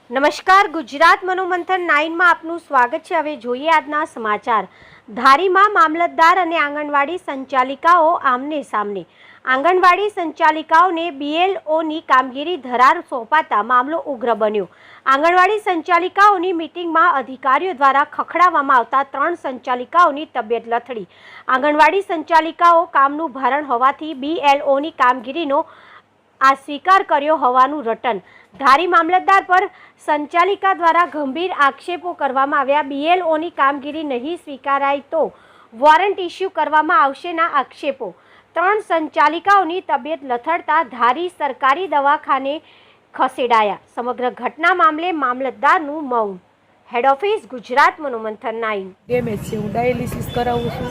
નમસ્કાર, ગુજરાત મનોમંથન 9 માં આપનું સ્વાગત છે। હવે જોઈએ આજના સમાચાર। ધારીમાં મામલતદાર અને આંગણવાડી સંચાલિકાઓ આમને સામને। આંગણવાડી સંચાલિકાઓને BLOની કામગીરી ધરાર સોંપાતા મામલો ઉગ્ર બન્યો। આંગણવાડી સંચાલિકાઓની મીટિંગમાં અધિકારીઓ દ્વારા ખખડાવવામાં આવતા 3 સંચાલિકાઓની તબિયત લથડી। આંગણવાડી સંચાલિકાઓ કામનું ભારણ હોવાથી BLOની કામગીરીનો अस्वीकार कर्यो होवानुं रटन। धारी मामलतदार पर संचालिका द्वारा गंभीर आक्षेपो करवामां आव्या। BLOनी कामगीरी नहीं स्वीकाराय तो वॉरंट इश्यू करवामां आवशेना आक्षेपो। 3 संचालिकाओनी तबियत लथड़ता धारी सरकारी दवाखाने खसेडाया। समग्र घटना मामले मामलतदारनुं मौन। हेड ऑफिस गुजरात मनोमंथन 9। ડેમેજ છે, હું ડાયાલિસિસ કરાવું છું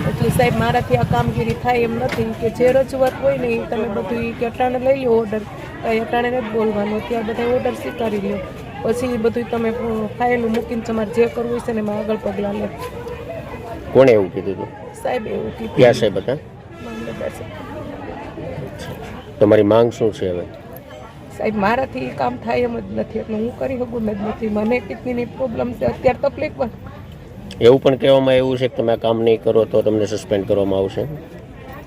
એટલે સાહેબ મારાથી આ કામગીરી થાય એમ નથી કે જે રજૂઆત હોય ને એ તમે બધું કે અટાણે લઈ લો ઓર્ડર, કાંઈ અટાણે નથી બોલવાનું, ત્યાં બધા ઓર્ડર સ્વીકારી લો, પછી એ બધું તમે ફાઇલું મૂકીને તમારે જે કરવું હોય છે ને એમાં આગળ પગલાં લે। કોણે એવું કીધું હતું? સાહેબ એવું કીધું। ક્યાં સાહેબ હતા? મામલતદાર સાહેબ। તમારી માંગ શું છે હવે? સાહેબ મારાથી કામ થાય એમ જ નથી એટલે હું કરી શકું જ નથી। મને કિડનીની પ્રોબ્લેમ છે, અત્યારે તકલીફ પણ। એવું પણ કહેવામાં આવ્યું છે કે તમે આ કામ નહીં કરો તો તમને સસ્પેન્ડ કરવામાં આવશે,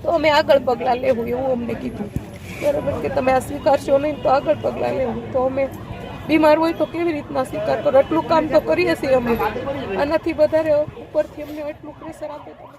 તો અમે આગળ પગલાં લેવું એવું અમને કીધું। બરાબર કે તમે આ સ્વીકારશો નહીં તો આગળ પગલાં લેવું। તો અમે બીમાર હોય તો કેવી રીતના સ્વીકાર કરો? એટલું કામ તો કરીએ છીએ અમે, આનાથી વધારે ઉપરથી અમને એટલું પ્રેશર આપે તો